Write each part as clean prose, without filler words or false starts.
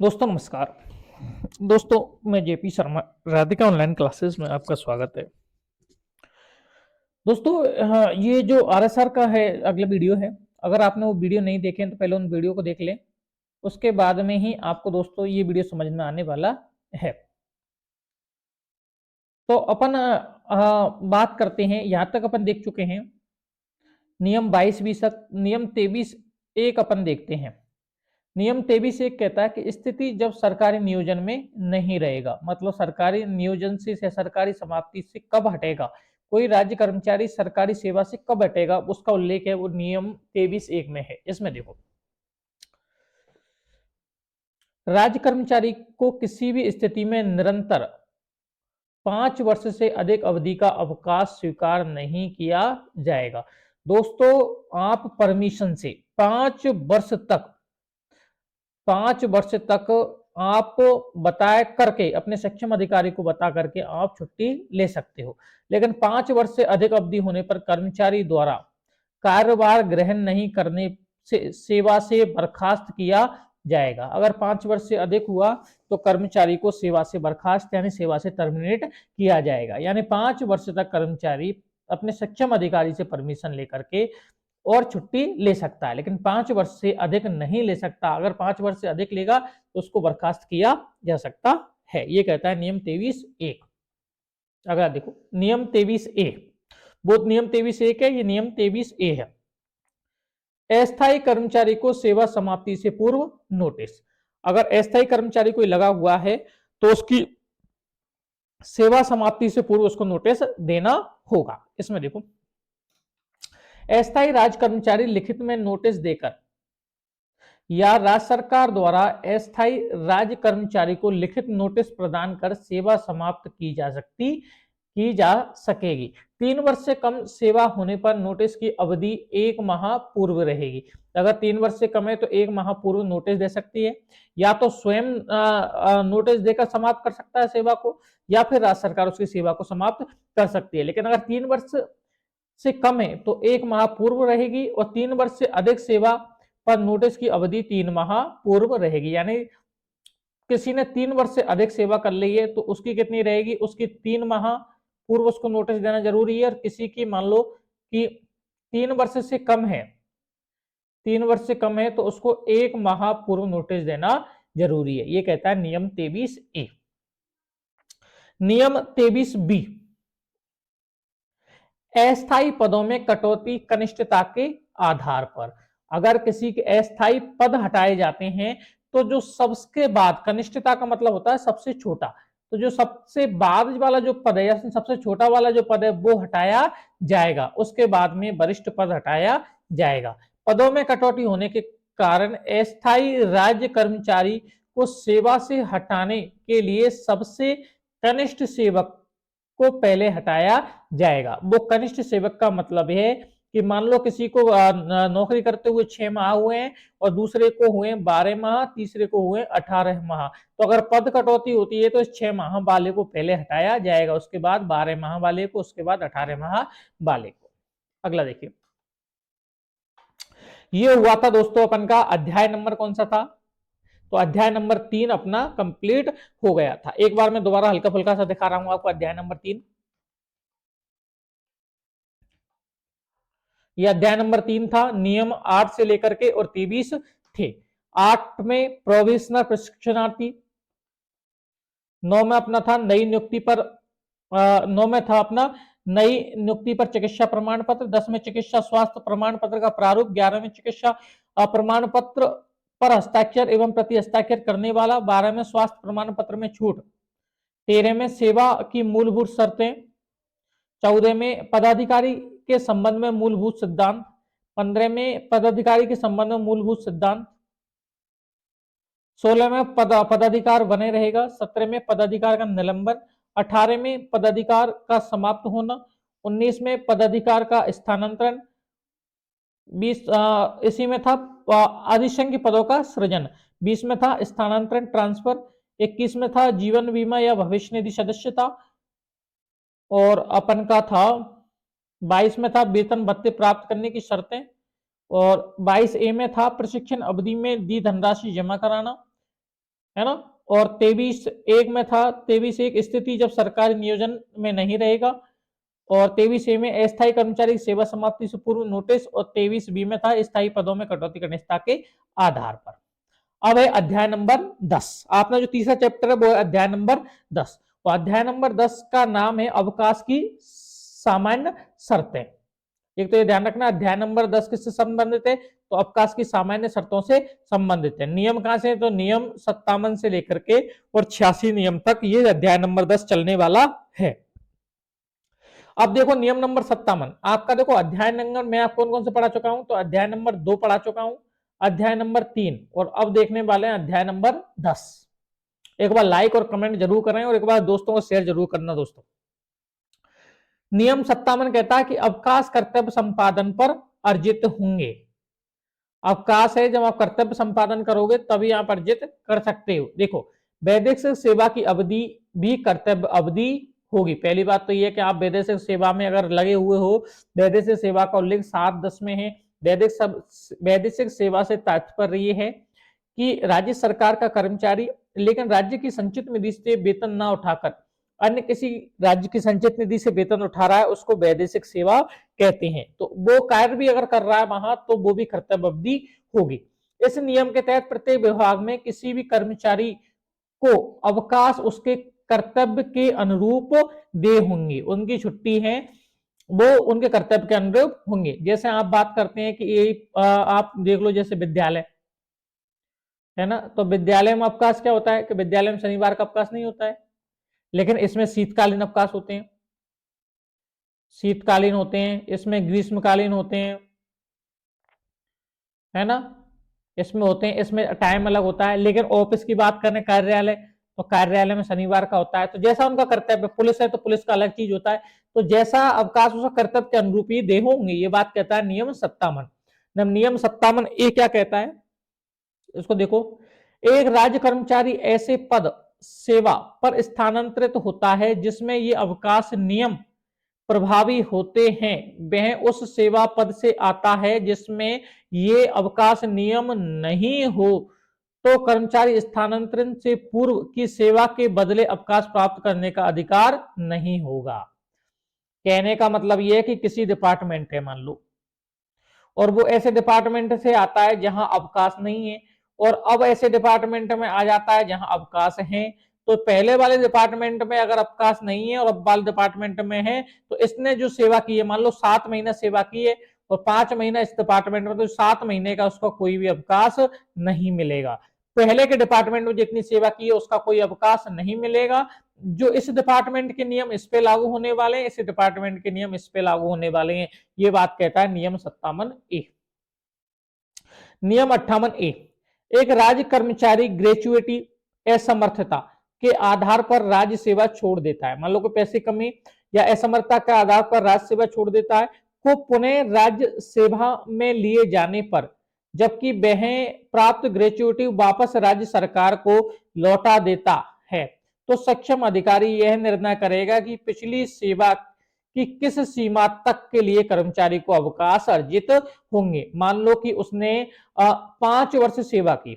दोस्तों नमस्कार। दोस्तों मैं JP Sharma Radhika online classes में आपका स्वागत है। दोस्तों ये जो आरएसआर का है अगला वीडियो है। अगर आपने वो वीडियो नहीं देखे हैं तो पहले उन वीडियो को देख लें। उसके बाद में ही आपको दोस्तों ये वीडियो समझ में आने वाला है। तो अपन बात करते हैं। यहाँ तक अपन देख चुके हैं नियम 22 तक। नियम 23(1) अपन देखते हैं। नियम 23(1) कहता है कि स्थिति जब सरकारी नियोजन में नहीं रहेगा, मतलब सरकारी नियोजन से सरकारी समाप्ति से कब हटेगा, कोई राज्य कर्मचारी सरकारी सेवा से कब हटेगा, उसका उल्लेख है वो नियम 23(1) में है। इसमें देखो, राज्य कर्मचारी को किसी भी स्थिति में निरंतर 5 वर्ष से अधिक अवधि का अवकाश स्वीकार नहीं किया जाएगा। दोस्तों आप परमिशन से 5 वर्ष तक आप बताए करके अपने सक्षम अधिकारी को बता करके आप छुट्टी ले सकते हो। लेकिन 5 वर्ष से अधिक अवधि होने पर कर्मचारी द्वारा कार्यभार ग्रहण नहीं करने से सेवा से बर्खास्त किया जाएगा। अगर 5 वर्ष से अधिक हुआ तो कर्मचारी को सेवा से बर्खास्त यानी सेवा से टर्मिनेट किया जाएगा। यानी 5 वर्ष तक कर्मचारी अपने सक्षम अधिकारी से परमिशन लेकर के और छुट्टी ले सकता है, लेकिन 5 वर्ष से अधिक नहीं ले सकता। अगर 5 वर्ष से अधिक लेगा तो उसको बर्खास्त किया जा सकता है। ये कहता है नियम 23(1). अगला देखो नियम 23(a). वो नियम 23(1) है, ये नियम 23(a) है। अस्थायी कर्मचारी को सेवा समाप्ति से पूर्व नोटिस। अगर अस्थायी कर्मचारी कोई लगा हुआ है तो उसकी सेवा समाप्ति से पूर्व उसको नोटिस देना होगा। इसमें देखो, अस्थायी राज्य कर्मचारी लिखित में नोटिस देकर या राज्य सरकार द्वारा अस्थायी राज्य कर्मचारी को लिखित नोटिस प्रदान कर सेवा समाप्त की जा सकेगी। 3 वर्ष से कम सेवा होने पर नोटिस की अवधि 1 माह पूर्व रहेगी। अगर 3 वर्ष से कम है तो 1 माह पूर्व नोटिस दे सकती है, या तो स्वयं नोटिस देकर समाप्त कर सकता है सेवा को, या फिर राज्य सरकार उसकी सेवा को समाप्त कर सकती है। लेकिन अगर 3 वर्ष से कम है तो 1 माह पूर्व रहेगी, और 3 वर्ष से अधिक सेवा पर नोटिस की अवधि 3 माह पूर्व रहेगी। यानी किसी ने 3 वर्ष से अधिक सेवा कर ली है तो उसकी कितनी रहेगी, उसकी 3 माह पूर्व उसको नोटिस देना जरूरी है। और किसी की मान लो कि 3 वर्ष से कम है, 3 वर्ष से कम है तो उसको 1 माह पूर्व नोटिस देना जरूरी है। ये कहता है नियम 23(a). नियम 23(b), अस्थायी पदों में कटौती कनिष्ठता के आधार पर। अगर किसी के अस्थायी पद हटाए जाते हैं तो जो सबसे बाद, कनिष्ठता का मतलब होता है सबसे छोटा, तो जो सबसे बाद वाला जो पद है या सबसे छोटा वाला जो पद है वो हटाया जाएगा। उसके बाद में वरिष्ठ पद हटाया जाएगा। पदों में कटौती होने के कारण अस्थायी राज्य कर्मचारी को सेवा से हटाने के लिए सबसे कनिष्ठ सेवक को पहले हटाया जाएगा। वो कनिष्ठ सेवक का मतलब है कि मान लो किसी को नौकरी करते हुए 6 माह हुए हैं और दूसरे को हुए 12 माह, तीसरे को हुए 18 माह, तो अगर पद कटौती होती है तो इस 6 माह वाले को पहले हटाया जाएगा, उसके बाद 12 माह वाले को, उसके बाद 18 माह वाले को। अगला देखिए, ये हुआ था दोस्तों अपन का अध्याय नंबर कौन सा था, तो अध्याय नंबर 3 अपना कंप्लीट हो गया था। एक बार मैं दोबारा हल्का फुल्का सा दिखा रहा हूं आपको अध्याय नंबर 3। ये अध्याय नंबर 3 था। नियम 8 से लेकर के और 23 थे। 8 में प्रोविजनल प्रशिक्षणार्थी, 9 में अपना था नई नियुक्ति पर 9 में था अपना नई नियुक्ति पर चिकित्सा प्रमाण पत्र, 10 में चिकित्सा स्वास्थ्य प्रमाण पत्र का प्रारूप, 11 में चिकित्सा प्रमाण पत्र पर हस्ताक्षर एवं प्रति हस्ताक्षर करने वाला, 12 में स्वास्थ्य प्रमाण पत्र में छूट, 13 में सेवा की मूलभूत शर्तें, 14 में पदाधिकारी के संबंध में मूलभूत सिद्धांत, 15 में पदाधिकारी के संबंध में मूलभूत सिद्धांत, 16 में पदाधिकार बने रहेगा, 17 में पदाधिकार का निलंबन, 18 में पदाधिकार का समाप्त होना, 19 में पदाधिकार का स्थानांतरण, 20 इसी में था अधिशंख्य पदों का सृजन, 20 में था स्थानांतरण ट्रांसफर, 21 में था जीवन बीमा या भविष्य निधि सदस्यता, और अपन का था 22 में था वेतन भत्ते प्राप्त करने की शर्तें, और 22A में था प्रशिक्षण अवधि में दी धनराशि जमा कराना, है ना। और 23(1) में था, 23(1) स्थिति जब सरकारी नियोजन में नहीं रहेगा, और 23(A) में अस्थायी कर्मचारी की सेवा समाप्ति से पूर्व नोटिस, और 23(B) में था स्थायी पदों में कटौती करने के आधार पर। अब है अध्याय नंबर 10। आपका जो तीसरा चैप्टर है वो है अध्याय नंबर 10। तो अध्याय नंबर 10 का नाम है अवकाश की सामान्य शर्तें। एक तो ये ध्यान रखना, अध्याय नंबर 10 किससे संबंधित है, तो अवकाश की सामान्य शर्तों से संबंधित है। नियम कहां से, तो नियम 57 से लेकर के और 86 नियम तक ये अध्याय नंबर 10 चलने वाला है। अब देखो नियम नंबर 57 आपका, देखो अध्याय नंबर मैं आप कौन कौन से पढ़ा चुका हूं, तो अध्याय नंबर 2 पढ़ा चुका हूं, अध्याय नंबर 3, और अब देखने वाले हैं अध्याय नंबर 10। एक बार लाइक और कमेंट जरूर करें और एक बार दोस्तों को शेयर जरूर करना। दोस्तों नियम 57 कहता है कि अवकाश कर्तव्य संपादन पर अर्जित होंगे। अवकाश है, जब आप कर्तव्य संपादन करोगे तभी आप अर्जित कर सकते हो। देखो वैदेशिक सेवा की अवधि भी कर्तव्य अवधि होगी। पहली बात तो यह है कि आप वैदेशिक सेवा में अगर लगे हुए हो, वैदेशिक सेवा का उल्लेख 7(10) में है। वैदेशिक सेवा से तात्पर्य यह है कि राज्य सरकार का कर्मचारी लेकिन राज्य की संचित निधि से वेतन न उठाकर अन्य किसी राज्य की संचित निधि से वेतन उठा रहा है, उसको वैदेशिक सेवा कहते हैं। तो वो कार्य भी अगर कर रहा है वहां, तो वो भी कर्तव्य अवधि होगी। इस नियम के तहत प्रत्येक विभाग में किसी भी कर्मचारी को अवकाश उसके कर्तव्य के अनुरूप दे होंगे। उनकी छुट्टी है वो उनके कर्तव्य के अनुरूप होंगे। जैसे आप बात करते हैं कि ये आप देख लो, जैसे विद्यालय है ना, तो विद्यालय में अवकाश क्या होता है कि विद्यालय में शनिवार का अवकाश नहीं होता है, लेकिन इसमें शीतकालीन अवकाश होते हैं, शीतकालीन होते हैं, इसमें ग्रीष्मकालीन होते हैं, है ना, इसमें होते हैं, इसमें टाइम अलग होता है। लेकिन ऑफिस की बात करें, कार्यालय, तो कार्यालय में शनिवार का होता है। तो जैसा उनका कर्तव्य, पुलिस है तो पुलिस का अलग चीज होता है, तो जैसा अवकाश उसका कर्तव्य के अनुरूप ही दे होंगे। ये बात कहता है नियम 57। नियम 57(a) क्या कहता है, इसको देखो। एक राज्य कर्मचारी ऐसे पद सेवा पर स्थानांतरित होता है जिसमें ये अवकाश नियम प्रभावी होते हैं, वह उस सेवा पद से आता है जिसमें ये अवकाश नियम नहीं हो, तो कर्मचारी स्थानांतरण से पूर्व की सेवा के बदले अवकाश प्राप्त करने का अधिकार नहीं होगा। कहने का मतलब यह है कि किसी डिपार्टमेंट है मान लो, और वो ऐसे डिपार्टमेंट से आता है जहां अवकाश नहीं है, और अब ऐसे डिपार्टमेंट में आ जाता है जहां अवकाश है। तो पहले वाले डिपार्टमेंट में अगर अवकाश नहीं है और अब वाले डिपार्टमेंट में है, तो इसने जो सेवा की है, मान लो 7 महीना सेवा की है और 5 महीना इस डिपार्टमेंट में, तो 7 महीने का उसका कोई भी अवकाश नहीं मिलेगा। पहले के डिपार्टमेंट में जितनी सेवा की है उसका कोई अवकाश नहीं मिलेगा। जो इस डिपार्टमेंट के नियम इस पे लागू होने वाले हैं, इस डिपार्टमेंट के नियम इस पे लागू होने वाले हैं। ये बात कहता है नियम 57(a). नियम 58(a), एक राज्य कर्मचारी ग्रेचुइटी असमर्थता के आधार पर राज्य सेवा छोड़ देता है, मान लो कोई पैसे कमी या असमर्थता के आधार पर राज्य सेवा छोड़ देता है, को पुनः राज्य सेवा में लिए जाने पर, जबकि वह प्राप्त ग्रेचुइटी वापस राज्य सरकार को लौटा देता है, तो सक्षम अधिकारी यह निर्णय करेगा कि पिछली सेवा कि किस सीमा तक के लिए कर्मचारी को अवकाश अर्जित होंगे। मान लो कि उसने 5 वर्ष सेवा की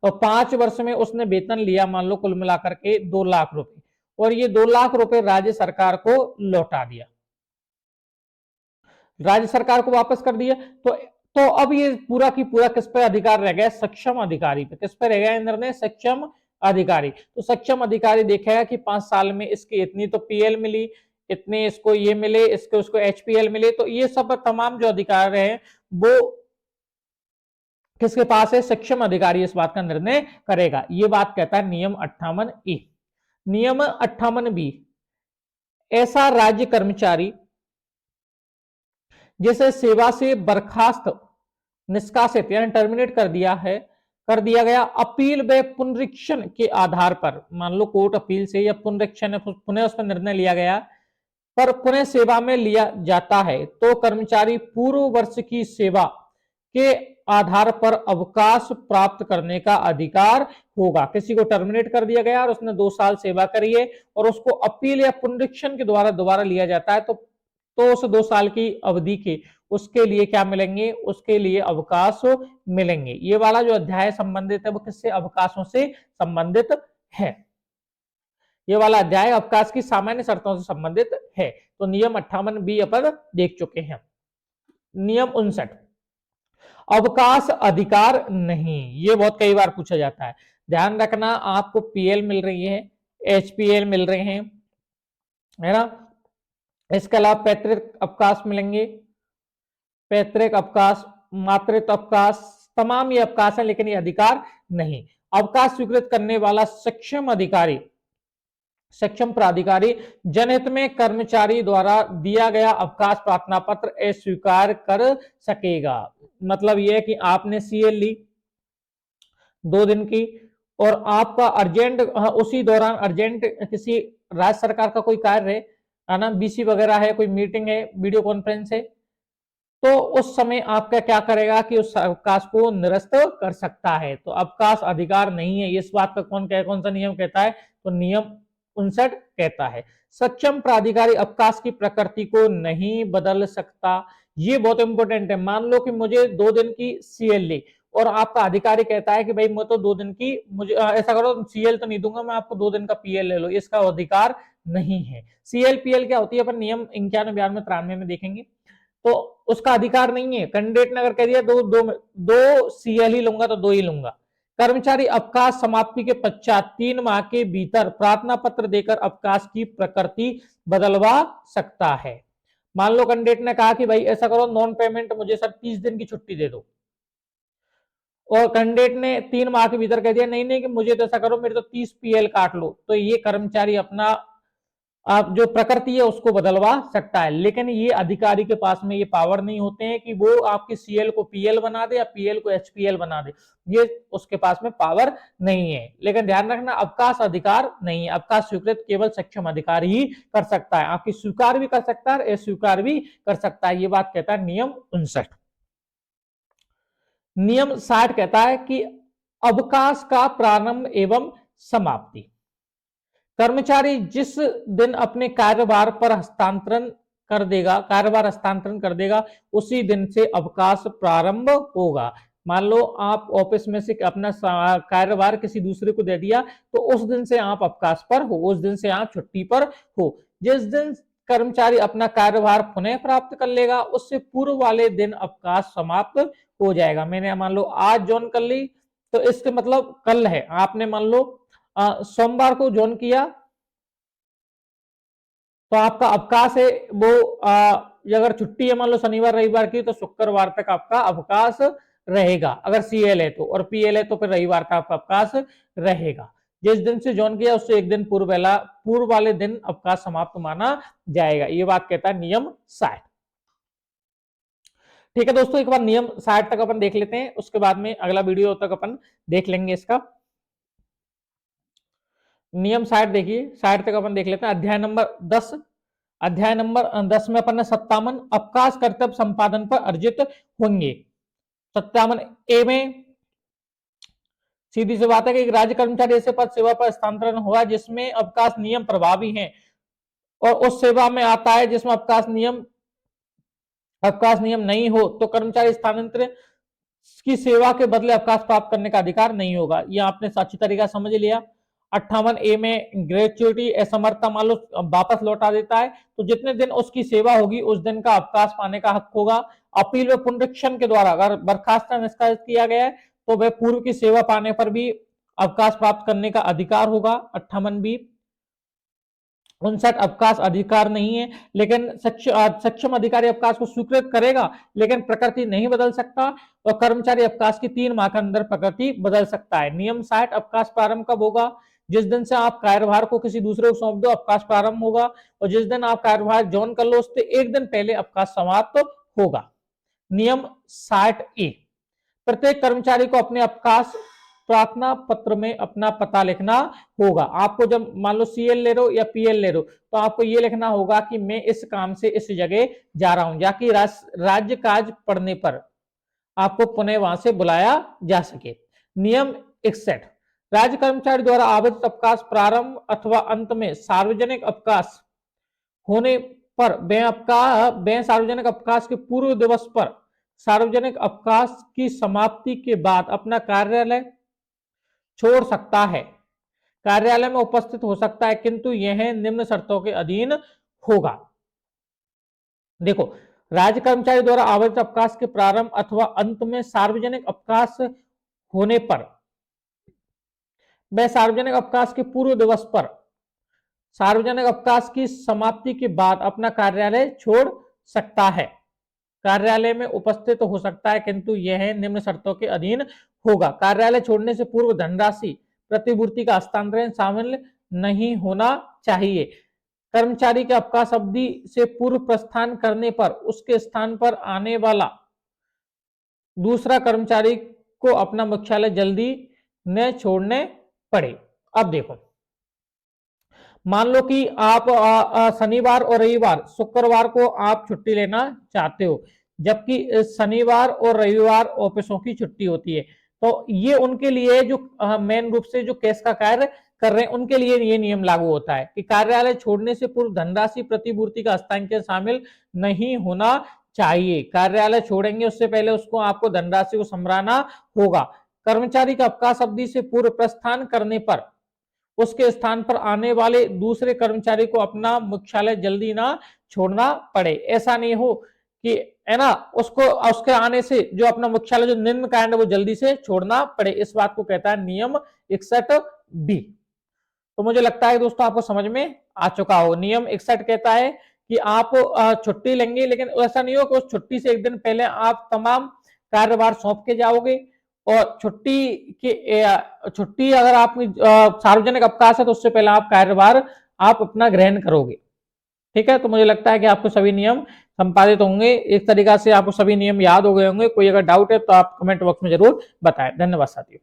और 5 वर्ष में उसने वेतन लिया, मान लो कुल मिलाकर के 2 लाख रुपए, और ये 2 लाख रुपए राज्य सरकार को लौटा दिया, राज्य सरकार को वापस कर दिया। तो अब ये पूरा की पूरा किस पे अधिकार रह गया, सक्षम अधिकारी पे। किस पे रह गया निर्णय, सक्षम अधिकारी। तो सक्षम अधिकारी देखेगा कि 5 साल में इसकी इतनी तो पीएल मिली, इतने इसको ये मिले, इसको उसको एचपीएल मिले, तो ये सब तमाम जो अधिकार है वो किसके पास है, सक्षम अधिकारी इस बात का निर्णय करेगा। ये बात कहता है नियम 58(a). नियम 58(b), ऐसा राज्य कर्मचारी जिसे सेवा से बर्खास्त, निष्कासित यानी टर्मिनेट कर दिया गया अपील व पुनरीक्षण के आधार पर, मान लो कोर्ट अपील से या पुनरीक्षण पुनः उस पर निर्णय लिया गया पर पुनः सेवा में लिया जाता है, तो कर्मचारी पूर्व वर्ष की सेवा के आधार पर अवकाश प्राप्त करने का अधिकार होगा। किसी को टर्मिनेट कर दिया गया और उसने 2 साल सेवा करी है और उसको अपील या पुनरीक्षण के द्वारा दोबारा लिया जाता है, तो उस 2 साल की अवधि के उसके लिए क्या मिलेंगे, उसके लिए अवकाश मिलेंगे। ये वाला जो अध्याय संबंधित है वो किससे, अवकाशों से संबंधित है। ये वाला अध्याय अवकाश की सामान्य शर्तों से संबंधित है। तो नियम 58 बी अपन देख चुके हैं। नियम 59, अवकाश अधिकार नहीं। ये बहुत कई बार पूछा जाता है। ध्यान रखना, आपको पीएल मिल रही है, एचपीएल मिल रहे हैं, है ना। इसके अलावा पैतृक अवकाश मिलेंगे, पैतृक अवकाश, मातृत्व अवकाश, तमाम ये अवकाश है, लेकिन ये अधिकार नहीं। अवकाश स्वीकृत करने वाला सक्षम अधिकारी, सक्षम प्राधिकारी जनहित में कर्मचारी द्वारा दिया गया अवकाश प्रार्थना पत्र अस्वीकार कर सकेगा। मतलब यह है कि आपने सीएल ली 2 दिन की और आपका अर्जेंट, उसी दौरान अर्जेंट किसी राज्य सरकार का कोई कार्य है ना, बीसी वगैरह है, कोई मीटिंग है, वीडियो कॉन्फ्रेंस है, तो उस समय आपका क्या करेगा कि उस अवकाश को निरस्त कर सकता है। तो अवकाश अधिकार नहीं है। इस बात पर कौन सा नियम कहता है, तो नियम 59 कहता है। सक्षम प्राधिकारी अवकाश की प्रकृति को नहीं बदल सकता। ये बहुत इंपॉर्टेंट है। मान लो कि मुझे 2 दिन की सीएल ली और आपका अधिकारी कहता है कि भाई मैं तो 2 दिन की, मुझे ऐसा करो, सीएल तो नहीं दूंगा मैं आपको, 2 दिन का पीएल ले लो। इसका अधिकार नहीं है। सीएल पीएल क्या होती है अपन नियम 91, 92, 93 में देखेंगे, तो उसका अधिकार नहीं है। कैंडिडेट ने अगर कह दिया दो सीएल ही लूंगा तो 2 ही लूंगा। कर्मचारी अवकाश समाप्ति के पश्चात 3 माह के भीतर प्रार्थना पत्र देकर अवकाश की प्रकृति बदलवा सकता है। मान लो कैंडिडेट ने कहा कि भाई ऐसा करो, नॉन पेमेंट मुझे सर 30 दिन की छुट्टी दे दो, और कैंडिडेट ने 3 माह के भीतर कह दिया नहीं नहीं कि मुझे तो ऐसा करो, मेरे तो 30 पीएल काट लो, तो ये कर्मचारी अपना आप जो प्रकृति है उसको बदलवा सकता है। लेकिन ये अधिकारी के पास में ये पावर नहीं होते हैं कि वो आपके सीएल को पीएल बना दे या पीएल को एचपीएल बना दे, ये उसके पास में पावर नहीं है। लेकिन ध्यान रखना, अवकाश अधिकार नहीं है। अवकाश स्वीकृत केवल सक्षम अधिकारी ही कर सकता है। आपकी स्वीकार भी कर सकता है, अस्वीकार भी कर सकता है। ये बात कहता है नियम 59। नियम 60 कहता है कि अवकाश का प्रारंभ एवं समाप्ति। कर्मचारी जिस दिन अपने कार्यभार पर हस्तांतरण कर देगा उसी दिन से अवकाश प्रारंभ होगा। मान लो आप ऑफिस में से अपना कार्यभार किसी दूसरे को दे दिया, तो उस दिन से आप अवकाश पर हो, उस दिन से आप छुट्टी पर हो। जिस दिन कर्मचारी अपना कार्यभार पुनः प्राप्त कर लेगा उससे पूर्व वाले दिन अवकाश समाप्त हो जाएगा। मैंने मान लो आज ज्वाइन कर ली, तो इसके मतलब कल है। आपने मान लो सोमवार को ज्वाइन किया, तो आपका अवकाश है वो अगर छुट्टी है मान लो शनिवार रविवार की, तो शुक्रवार तक आपका अवकाश रहेगा अगर सीएल है तो, और पीएल है तो फिर रविवार का आपका अवकाश रहेगा। जिस दिन से ज्वाइन किया उससे एक दिन पूर्व वाले दिन अवकाश समाप्त माना जाएगा। ये बात कहता है नियम 60। ठीक है दोस्तों, एक बार नियम 60 तक अपन देख लेते हैं, उसके बाद में अगला वीडियो तक अपन देख लेंगे इसका। नियम 60 देखिए, 60 तक अपन देख लेते हैं। अध्याय नंबर 10, अध्याय नंबर 10 में अपन ने 57 अवकाश कर्तव्य संपादन पर अर्जित होंगे। 57 ए में सीधी सी बात है कि एक राज्य कर्मचारी ऐसे पद सेवा पर हस्तांतरण हुआ जिसमें अवकाश नियम प्रभावी हैं, और उस सेवा में आता है जिसमें अवकाश नियम नहीं हो, तो कर्मचारी स्थानांतरण की सेवा के बदले अवकाश प्राप्त करने का अधिकार नहीं होगा। यह आपने अच्छी तरीका समझ लिया। 58 ए में ग्रेचुइटी असमर्थता मान लो वापस लौटा देता है, तो जितने दिन उसकी सेवा होगी उस दिन का अवकाश पाने का हक होगा। अपील व पुनरीक्षण के द्वारा अगर बर्खास्त निष्कासित किया गया है तो वह पूर्व की सेवा पाने पर भी अवकाश प्राप्त करने का अधिकार होगा। 58 बी 59 अवकाश अधिकार नहीं है, लेकिन सक्षम अधिकारी अवकाश को स्वीकृत करेगा, लेकिन प्रकृति नहीं बदल सकता, और कर्मचारी अवकाश की 3 माह के अंदर प्रकृति बदल सकता है। नियम 60 अवकाश प्रारंभ कब होगा, जिस दिन से आप कार्यभार को किसी दूसरे को सौंप दो अवकाश प्रारंभ होगा, और जिस दिन आप कार्यभार ज्वाइन कर लो उससे एक दिन पहले अवकाश समाप्त होगा। नियम 60 ए, प्रत्येक कर्मचारी को अपने अवकाश प्रार्थना पत्र में अपना पता लिखना होगा। आपको जब मान लो सीएल ले रहे हो या पीएल ले रहे हो, तो आपको ये लिखना होगा कि मैं इस काम से इस जगह जा रहा हूं, जाकि राज्य काज पड़ने पर आपको पुनः वहां से बुलाया जा सके। नियम 61 राज्य कर्मचारी द्वारा आवेदित अवकाश प्रारंभ अथवा अंत में सार्वजनिक अवकाश होने पर वे सार्वजनिक अवकाश के पूर्व दिवस पर सार्वजनिक अवकाश की समाप्ति के बाद अपना कार्यालय छोड़ सकता है, कार्यालय में उपस्थित हो सकता है, किंतु यह निम्न शर्तों के अधीन होगा। देखो, राज्य कर्मचारी द्वारा आवर्त अवकाश के प्रारंभ अथवा अंत में सार्वजनिक अवकाश होने पर वह सार्वजनिक अवकाश के पूर्व दिवस पर सार्वजनिक अवकाश की समाप्ति के बाद अपना कार्यालय छोड़ सकता है, कार्यालय में उपस्थित हो सकता है, किंतु यह निम्न शर्तों के अधीन होगा। कार्यालय छोड़ने से पूर्व धनराशि प्रतिपूर्ति का हस्तांतरण शामिल नहीं होना चाहिए। कर्मचारी के अवकाश अवधि से पूर्व प्रस्थान करने पर उसके स्थान पर आने वाला दूसरा कर्मचारी को अपना मुख्यालय जल्दी न छोड़ने पड़े। अब देखो, मान लो कि आप शनिवार और रविवार, शुक्रवार को आप छुट्टी लेना चाहते हो, जबकि शनिवार और रविवार ऑफिसों की छुट्टी होती है। तो ये उनके लिए जो मेन रूप से जो केस का कार्य कर रहे हैं उनके लिए ये नियम लागू होता है कि कार्यालय छोड़ने से पूर्व धनराशि प्रतिपूर्ति का हस्तांतरण शामिल नहीं होना चाहिए। कार्यालय छोड़ेंगे उससे पहले उसको आपको धनराशि को संभराना होगा। कर्मचारी का अवकाश अवधि से पूर्व प्रस्थान करने पर उसके स्थान पर आने वाले दूसरे कर्मचारी को अपना मुख्यालय जल्दी ना छोड़ना पड़े। ऐसा नहीं हो कि है ना उसको उसके आने से जो अपना मुख्यालय जो निम्न कांड वो जल्दी से छोड़ना पड़े। इस बात को कहता है नियम 61B। तो मुझे लगता है दोस्तों आपको समझ में आ चुका हो। नियम 61 कहता है कि आप छुट्टी लेंगे, लेकिन ऐसा नहीं हो कि उस छुट्टी से एक दिन पहले आप तमाम कार्यभार सौंप के जाओगे और छुट्टी अगर आप सार्वजनिक अवकाश है तो उससे पहले आप कार्यभार आप अपना ग्रहण करोगे। ठीक है, तो मुझे लगता है कि आपको सभी नियम संपादित होंगे, एक तरीका से आपको सभी नियम याद हो गए होंगे। कोई अगर डाउट है तो आप कमेंट बॉक्स में जरूर बताएं। धन्यवाद साथियों।